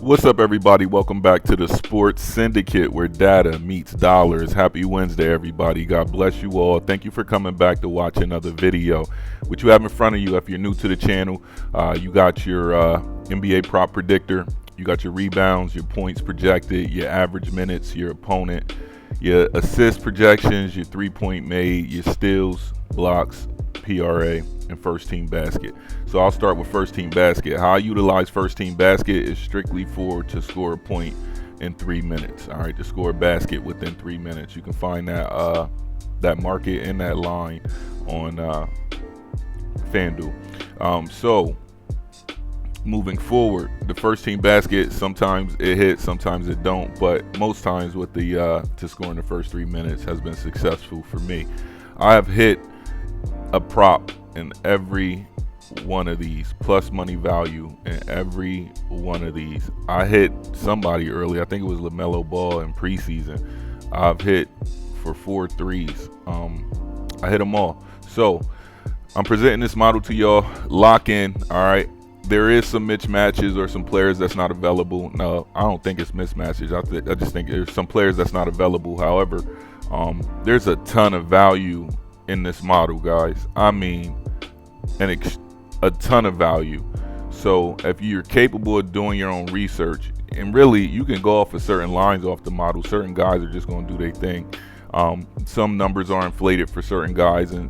What's up, everybody? Welcome back to the Sports Syndicate, where data meets dollars. Happy Wednesday, everybody. God bless you all. Thank you for coming back to watch another video. What you have in front of you, if you're new to the channel, you got your NBA prop predictor, you got your rebounds, your points projected, your average minutes, your opponent, your assist projections, your three-point made, your steals, blocks, PRA, and first team basket. So I'll start with first team basket. How I utilize first team basket is strictly to score a point in 3 minutes. All right, to score a basket within 3 minutes. You can find that that market and that line on FanDuel. So moving forward, the first team basket, sometimes it hits, sometimes it don't, but most times with the to score in the first 3 minutes has been successful for me. I have hit a prop in every one of these, plus money value in every one of these. I hit somebody early, I think it was LaMelo Ball in preseason. I've hit for 4 threes. I hit them all. So I'm presenting this model to y'all. Lock in. All right, there is some mismatches or some players that's not available. No, I don't think it's mismatches. I just think there's some players that's not available. However, there's a ton of value in this model, guys. I mean, a ton of value. So if you're capable of doing your own research, and really you can go off of certain lines off the model, certain guys are just going to do their thing. Some numbers are inflated for certain guys, and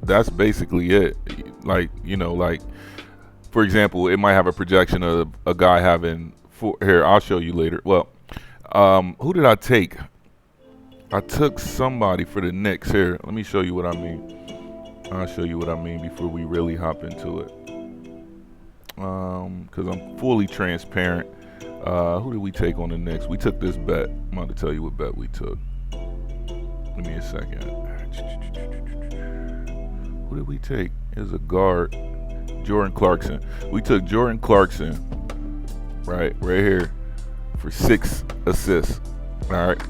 that's basically it. Like, you know, like for example, it might have a projection of a guy having here, I'll show you later. Well, who did I take? I took somebody for the Knicks. Here, let me show you what I mean. I'll show you what I mean before we really hop into it. Because I'm fully transparent. Who did we take on the Knicks? We took this bet. I'm about to tell you what bet we took. Give me a second. Who did we take? It was a guard. Jordan Clarkson. We took Jordan Clarkson, right here, for 6 assists. All right.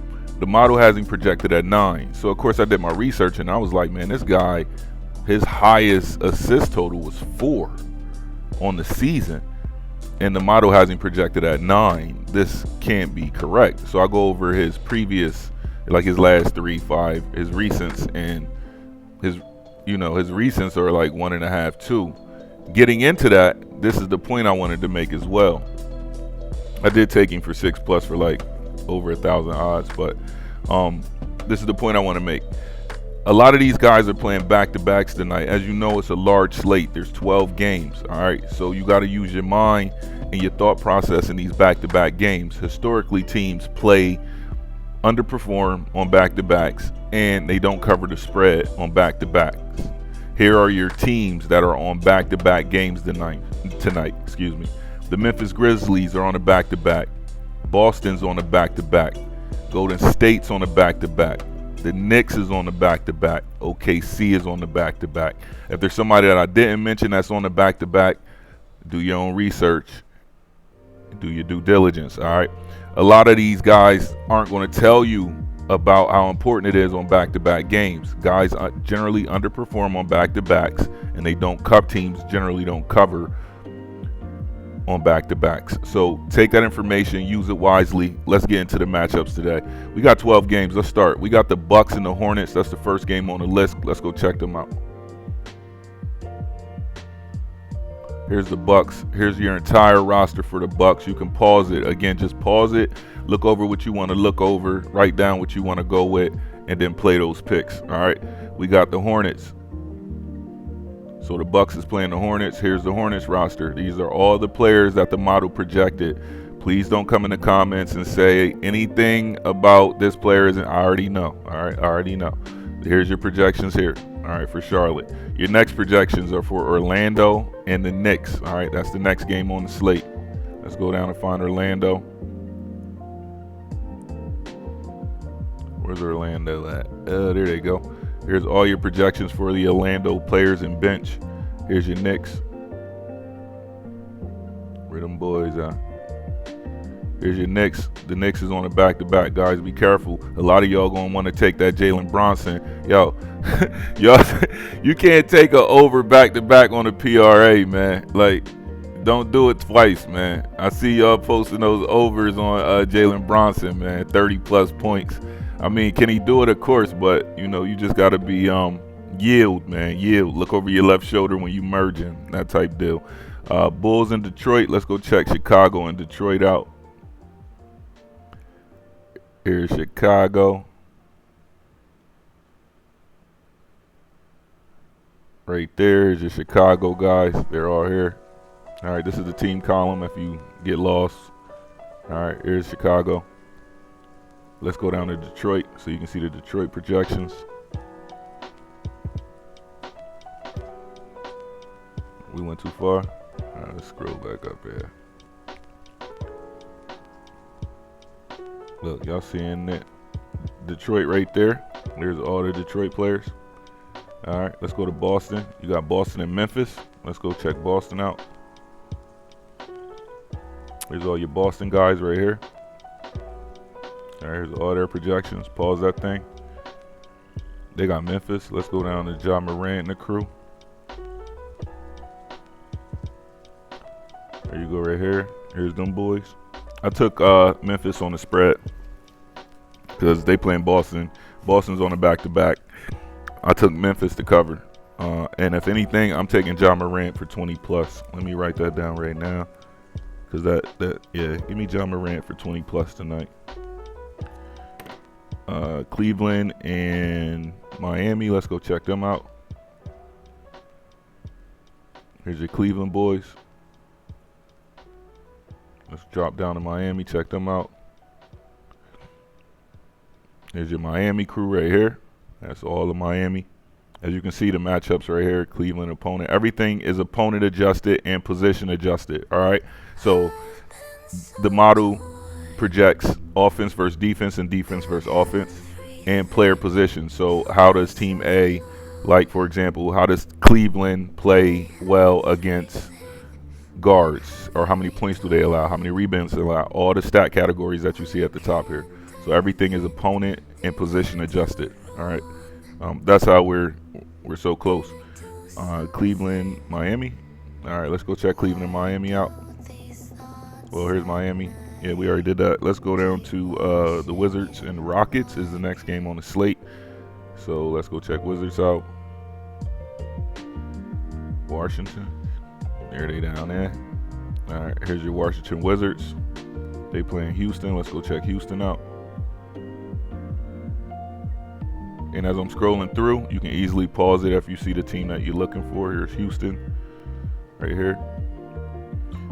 The model has him projected at 9. So, of course, I did my research, and I was like, man, this guy, his highest assist total was 4 on the season, and the model has him projected at 9. This can't be correct. So I go over his previous, like his last 3, 5, his recents, and his recents are like 1.5, 2. Getting into that, this is the point I wanted to make as well. I did take him for 6 plus for like over 1,000 odds, but this is the point I want to make. A lot of these guys are playing back-to-backs tonight. As you know, it's a large slate. There's 12 games. All right, so you got to use your mind and your thought process in these back-to-back games. Historically, teams underperform on back-to-backs, and they don't cover the spread on back-to-backs. Here are your teams that are on back-to-back games tonight. Excuse me. The Memphis Grizzlies are on a back-to-back. Boston's on a back-to-back. Golden State's on a back-to-back. The Knicks is on the back-to-back. OKC is on the back-to-back. If there's somebody that I didn't mention that's on the back-to-back, do your own research. Do your due diligence, all right? A lot of these guys aren't going to tell you about how important it is on back-to-back games. Guys generally underperform on back-to-backs, and teams generally don't cover on back-to-backs. So take that information, use it wisely. Let's get into the matchups today. We got 12 games. Let's start. We got the Bucks and the Hornets. That's the first game on the list. Let's go check them out. Here's the Bucks. Here's your entire roster for the Bucks. You can pause it. Again, just pause it. Look over what you want to look over. Write down what you want to go with, and then play those picks. All right. We got the Hornets. So the Bucks is playing the Hornets. Here's the Hornets roster. These are all the players that the model projected. Please don't come in the comments and say anything about this player isn't. I already know. All right, I already know. Here's your projections here. All right, for Charlotte. Your next projections are for Orlando and the Knicks. All right, that's the next game on the slate. Let's go down and find Orlando. Where's Orlando at? There they go. Here's all your projections for the Orlando players and bench. Here's your Knicks. Where them boys at? Here's your Knicks. The Knicks is on a back-to-back, guys. Be careful. A lot of y'all gonna want to take that Jalen Bronson. Yo, y'all, you can't take a over back-to-back on a PRA, man. Like, Don't do it twice, man. I see y'all posting those overs on Jalen Bronson, man. 30+ points. I mean, can he do it? Of course, but you know, you just gotta be yield, man. Yield. Look over your left shoulder when you merging. That type deal. Bulls in Detroit. Let's go check Chicago and Detroit out. Here's Chicago. Right there is your Chicago guys. They're all here. All right, this is the team column if you get lost. All right, here's Chicago. Let's go down to Detroit so you can see the Detroit projections. We went too far. All right, let's scroll back up here. Look, y'all seeing that? Detroit right there. There's all the Detroit players. All right, let's go to Boston. You got Boston and Memphis. Let's go check Boston out. Here's all your Boston guys right here. All right, here's all their projections. Pause that thing. They got Memphis. Let's go down to Ja Morant and the crew. There you go right here. Here's them boys. I took Memphis on the spread because they playing Boston. Boston's on the back-to-back. I took Memphis to cover. And if anything, I'm taking Ja Morant for 20+. Let me write that down right now. Because yeah, give me Ja Morant for 20+ tonight. Cleveland and Miami, let's go check them out. Here's your Cleveland boys. Let's drop down to Miami, check them out. Here's your Miami crew right here. That's all of Miami. As you can see, the matchups right here, Cleveland opponent. Everything is opponent adjusted and position adjusted, all right? So the model projects offense versus defense and defense versus offense and player position. So how does team A, like for example, how does Cleveland play well against guards, or how many points do they allow, how many rebounds they allow, all the stat categories that you see at the top here. So everything is opponent and position adjusted, all right? That's how we're so close. Cleveland, Miami. All right, let's go check Cleveland and Miami out. Well, here's Miami. Yeah, we already did that. Let's go down to the Wizards and Rockets is the next game on the slate. So let's go check Wizards out. Washington. There they down there. All right, here's your Washington Wizards. They playing Houston. Let's go check Houston out. And as I'm scrolling through, you can easily pause it if you see the team that you're looking for. Here's Houston, right here.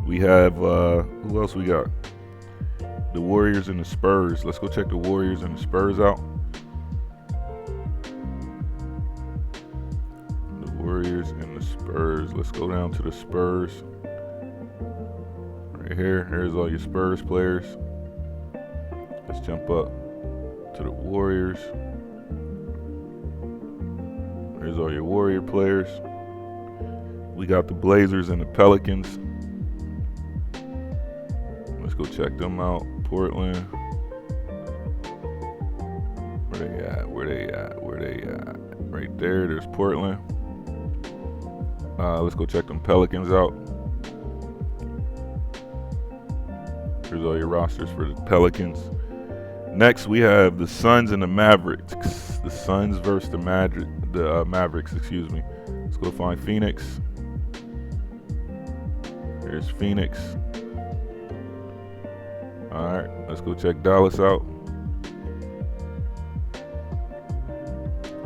We have, who else we got? The Warriors and the Spurs. Let's go check the Warriors and the Spurs out. The Warriors and the Spurs. Let's go down to the Spurs. Right here. Here's all your Spurs players. Let's jump up to the Warriors. Here's all your Warrior players. We got the Blazers and the Pelicans. Let's go check them out. Portland. Where they at? Where they at? Where they at? Right there. There's Portland. Let's go check them Pelicans out. Here's all your rosters for the Pelicans. Next, we have the Suns and the Mavericks. The Suns versus the Mavericks, excuse me. Let's go find Phoenix. There's Phoenix. All right, let's go check Dallas out.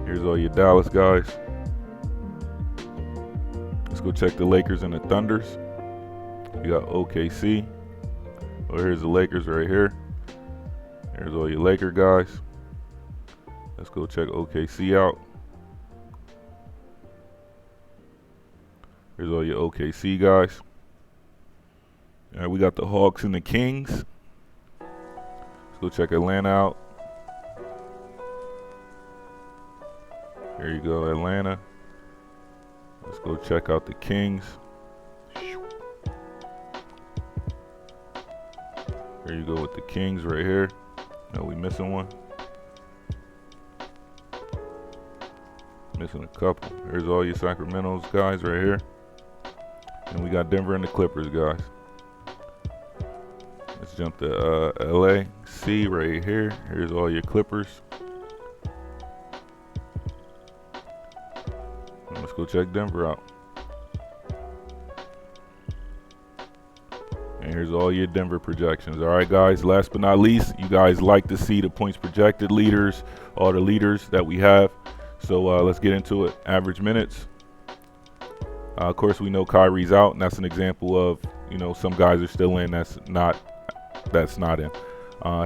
Here's all your Dallas guys. Let's go check the Lakers and the Thunders. You got OKC. Oh, here's the Lakers right here. Here's all your Laker guys. Let's go check OKC out. Here's all your OKC guys. All right, we got the Hawks and the Kings. Let's go check Atlanta out. There you go, Atlanta. Let's go check out the Kings. There you go with the Kings right here. No, we missing one. Missing a couple. Here's all your Sacramento's guys right here. And we got Denver and the Clippers, guys. Let's jump to LA. C right here. Here's all your Clippers. And let's go check Denver out. And here's all your Denver projections. All right, guys, last but not least, you guys like to see the points projected leaders, all the leaders that we have. So let's get into it. Average minutes. Of course, we know Kyrie's out, and that's an example of, you know, some guys are still in that's not in.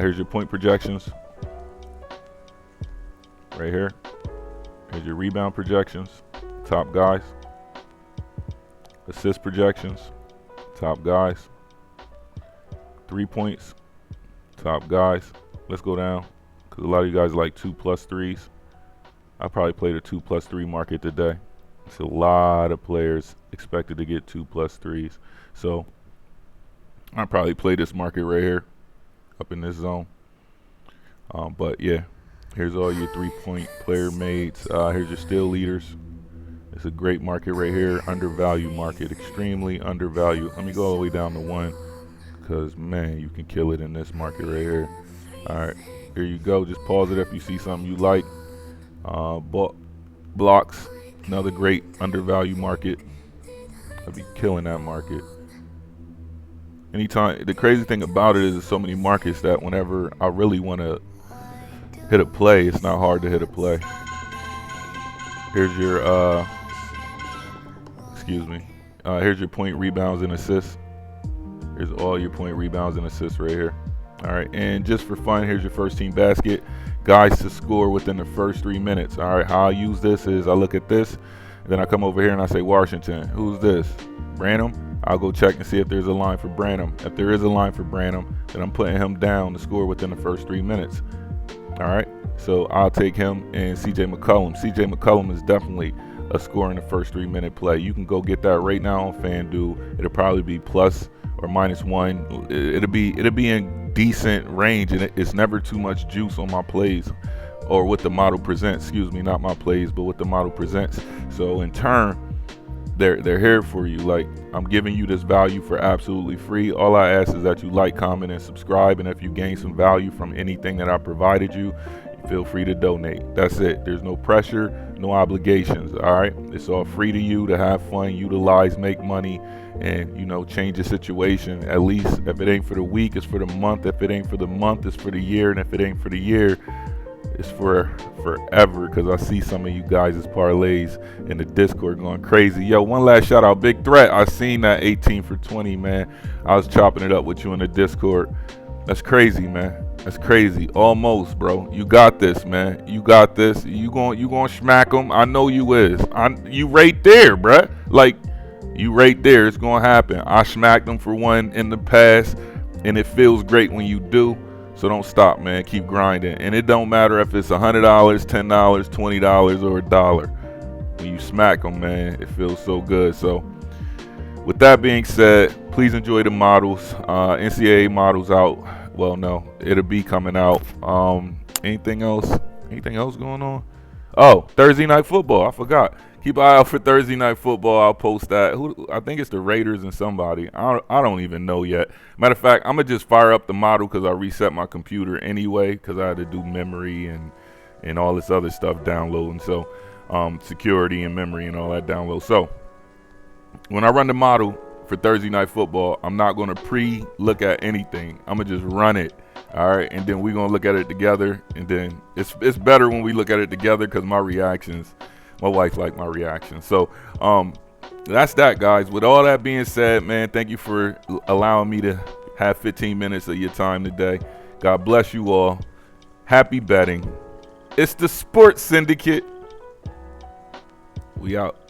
Here's your point projections right here. Here's your rebound projections, top guys. Assist projections, top guys. 3 points, top guys. Let's go down, because a lot of you guys like 2+ threes. I probably played a 2+3 market today. It's a lot of players expected to get 2+ threes. So I probably play this market right here, up in this zone. But yeah, here's all your 3-point player mates. Here's your steal leaders. It's a great market right here. Undervalued market, extremely undervalued. Let me go all the way down to 1, because man, you can kill it in this market right here. All right, here you go. Just pause it if you see something you like. Blocks, another great undervalued market. I'll be killing that market. Anytime, the crazy thing about it is there's so many markets that whenever I really want to hit a play, it's not hard to hit a play. Here's your here's your point rebounds and assists. Here's all your point rebounds and assists right here. All right, and just for fun, here's your first team basket. Guys to score within the first 3 minutes. All right, how I use this is I look at this, and then I come over here and I say Washington. Who's this? Branham. I'll go check and see if there's a line for Branham. If there is a line for Branham, then I'm putting him down to score within the first 3 minutes. All right, so I'll take him and CJ McCollum. CJ McCollum is definitely a score in the first 3 minute play. You can go get that right now on FanDuel. It'll probably be plus or -1. It'll be in decent range, and it's never too much juice on my plays or what the model presents. Excuse me, not my plays, but what the model presents. So in turn, they're here for you. Like, I'm giving you this value for absolutely free. All I ask is that you like, comment, and subscribe. And if you gain some value from anything that I provided you, feel free to donate. That's it. There's no pressure, no obligations. All right, it's all free to you to have fun, utilize, make money, and, you know, change the situation. At least if it ain't for the week, it's for the month. If it ain't for the month, it's for the year. And if it ain't for the year, it's for forever, because I see some of you guys' parlays in the Discord going crazy. Yo, one last shout out, Big Threat. I seen that 18 for 20, man. I was chopping it up with you in the Discord. That's crazy, man. That's crazy. Almost, bro. You got this, man. You got this. You gonna smack them. I know you is. You right there, bruh. Like, you right there. It's gonna happen. I smacked them for one in the past, and it feels great when you do. So don't stop, man. Keep grinding. And it don't matter if it's $100, $10, $20, or $1. When you smack them, man, it feels so good. So with that being said, please enjoy the models. NCAA models out. Well, no, it'll be coming out. Anything else? Anything else going on? Oh, Thursday Night Football. I forgot. Keep an eye out for Thursday Night Football. I'll post that. I think it's the Raiders and somebody. I don't even know yet. Matter of fact, I'm going to just fire up the model because I reset my computer anyway, because I had to do memory and all this other stuff downloading. So security and memory and all that download. So when I run the model for Thursday Night Football, I'm not going to pre-look at anything. I'm going to just run it. All right, and then we're going to look at it together. And then it's better when we look at it together because my wife liked my reactions. So that's that, guys. With all that being said, man, thank you for allowing me to have 15 minutes of your time today. God bless you all. Happy betting. It's the Sports Syndicate. We out.